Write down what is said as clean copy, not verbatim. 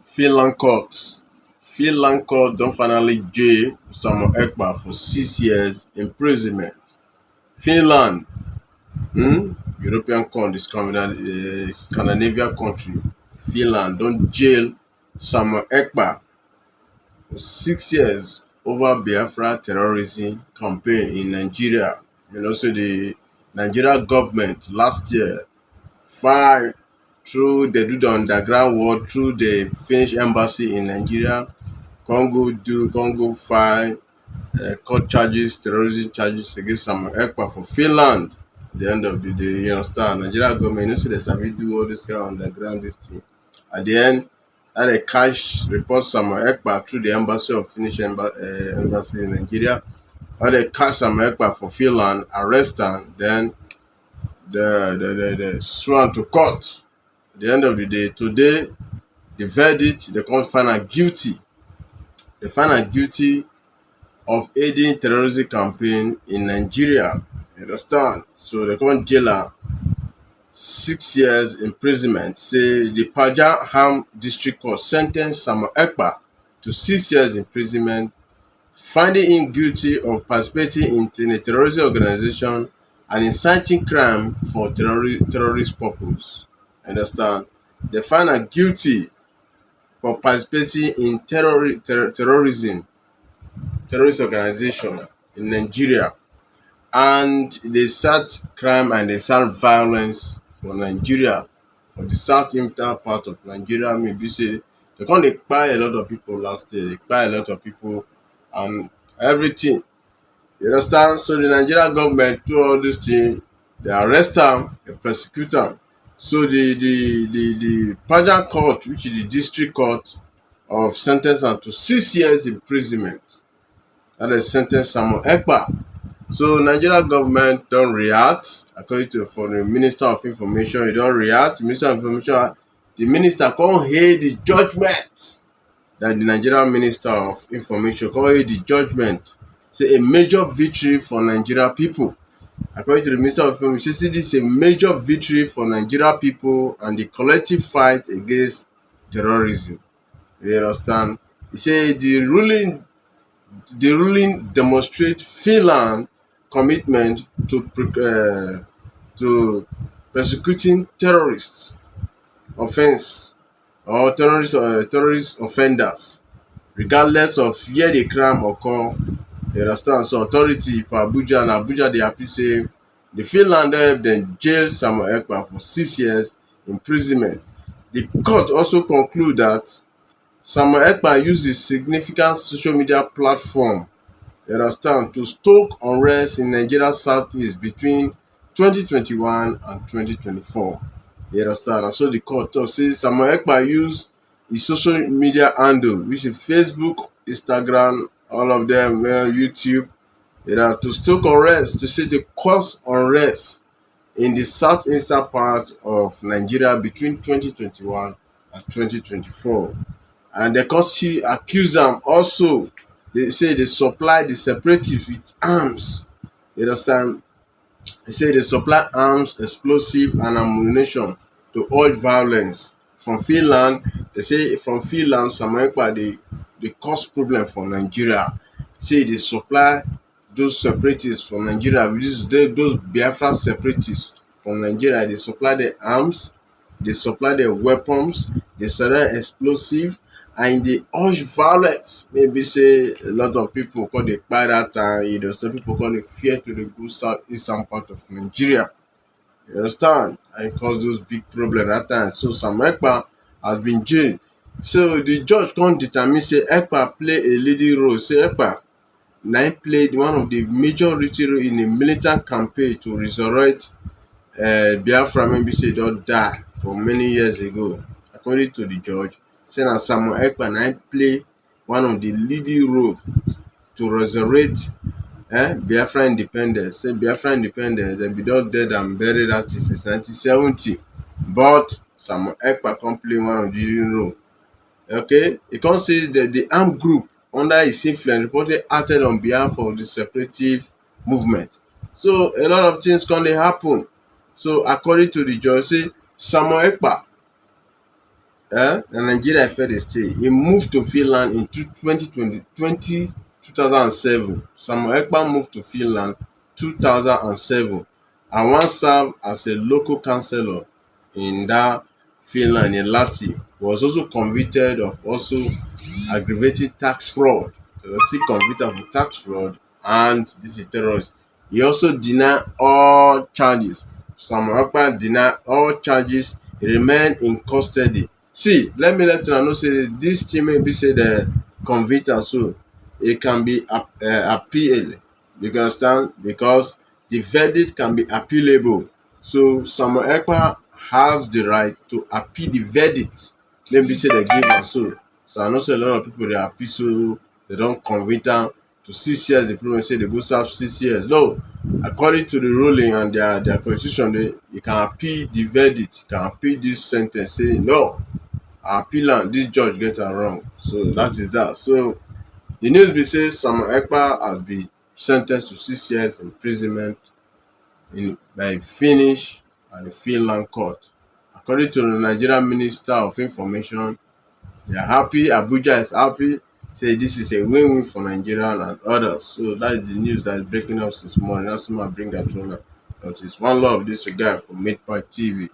Finland court. Finland court don finally jail Samuel Ekpa for 6 years imprisonment. Finland, European country, Scandinavian country. Finland don jail Samuel Ekpa for 6 years over Biafra terrorism campaign in Nigeria. So the Nigeria government last year filed through they do the underground war through the Finnish embassy in Nigeria. Congo file court charges, terrorism charges against Samuel Ekpa for Finland. At the end of the day, you understand, Nigeria government, they sabi do all this kind of underground this thing. At the end, that they cash report Samuel Ekpa through the embassy of Finnish embassy in Nigeria. How they catch Samuel Ekpa for Finland, arrest him, then the sworn to court. At the end of the day, today, the verdict, they can't find her guilty. They find her guilty of aiding terrorism campaign in Nigeria. You understand? So they can't jail her 6 years imprisonment. Say the Pajaham District Court sentenced Samuel Ekpa to 6 years imprisonment, finding him guilty of participating in a terrorist organization and inciting crime for terrorist purpose. Understand? They find her guilty for participating in terrorism, terrorist organization in Nigeria, and they start crime and they start violence for Nigeria, for the southeastern part of Nigeria. Maybe say they can't expire a lot of people last year. They expire a lot of people and everything. You understand? So the Nigerian government do all this thing. They arrest them, they persecute them. So the Pajan court, which is the district court, of sentenced am to 6 years imprisonment. That is sentenced Samuel Ekpa. So Nigeria government don't react. According to the Minister of Information, he don't react. Minister of Information, the minister can't hear the judgment. That the Nigerian Minister of Information can't hear the judgment. Say a major victory for Nigeria people. According to the Minister of Information, he said this is a major victory for Nigeria people and the collective fight against terrorism. You understand? He said the ruling demonstrates Finland commitment to persecuting terrorist offense or terrorist offenders, regardless of where the crime occur. You understand? So authority for Abuja, they happy say the Finland then jailed Samuel Ekpa for 6 years imprisonment. The court also conclude that Samuel Ekpa uses significant social media platform, you understand, to stoke unrest in Nigeria's southeast between 2021 and 2024. You understand? And so the court talk say Samuel Ekpa use his social media handle, which is Facebook, Instagram, all of them, YouTube, to stoke unrest, to say to cause unrest in the southeastern part of Nigeria between 2021 and 2024. And they accuse them also. They say they supply the separatists with arms. You understand? They say they supply arms, explosive, and ammunition to hold violence. From Finland, they say from Finland, Samuel Ekpa, they cause problem for Nigeria. Say they supply those separatists from Nigeria, those Biafra separatists from Nigeria. They supply the arms, they supply the weapons, they supply explosive, and they urge violence. Maybe say a lot of people call the by that time, some people call it fear to the good southeastern part of Nigeria. You understand? And it caused those big problems that time. So Samuel Ekpa has been jailed. So the judge can't determine say Ekpa play a leading role. Say Ekpa now played one of the major role in a militant campaign to resurrect Biafra. Maybe say don't die for many years ago. According to the judge, saying that Samuel Ekpa now play one of the leading role to resurrect Biafra independence. Say Biafra independence, they be not dead and buried that since 1970. But Samuel Ekpa can play one of the leading role. Okay, he can say that the armed group under his influence reportedly acted on behalf of the separative movement. So a lot of things can happen. So according to the judge, say Samuel Ekpa Nigeria first stay. He moved to Finland in 2007. Samuel Ekpa moved to Finland 2007 and once served as a local councillor in that Finland in Lati. Was also convicted of also aggravated tax fraud. So was still convicted of tax fraud and this is terrorist. He also denied all charges. Samuel Ekpa denied all charges. He remained in custody. See, let me let you know say this thing may be say the convict am so it can be appealed. You understand? Because the verdict can be appealable. So Samuel Ekpa has the right to appeal the verdict. Maybe say they give am so. So I know say a lot of people they appeal so they don't convict am to 6 years. The people say they go serve 6 years. No, according to the ruling and their constitution, you can appeal the verdict. You can appeal this sentence. Say no, I appeal am. This judge get am wrong. So that is that. So the news be say Samuel Ekpa has been sentenced to 6 years imprisonment by Finnish and the Finland court. According to the Nigerian Minister of Information, they are happy. Abuja is happy. Say this is a win-win for Nigeria and others. So that is the news that is breaking up this morning. That's why I bring that to you. That is one love disregard from Midpoint TV.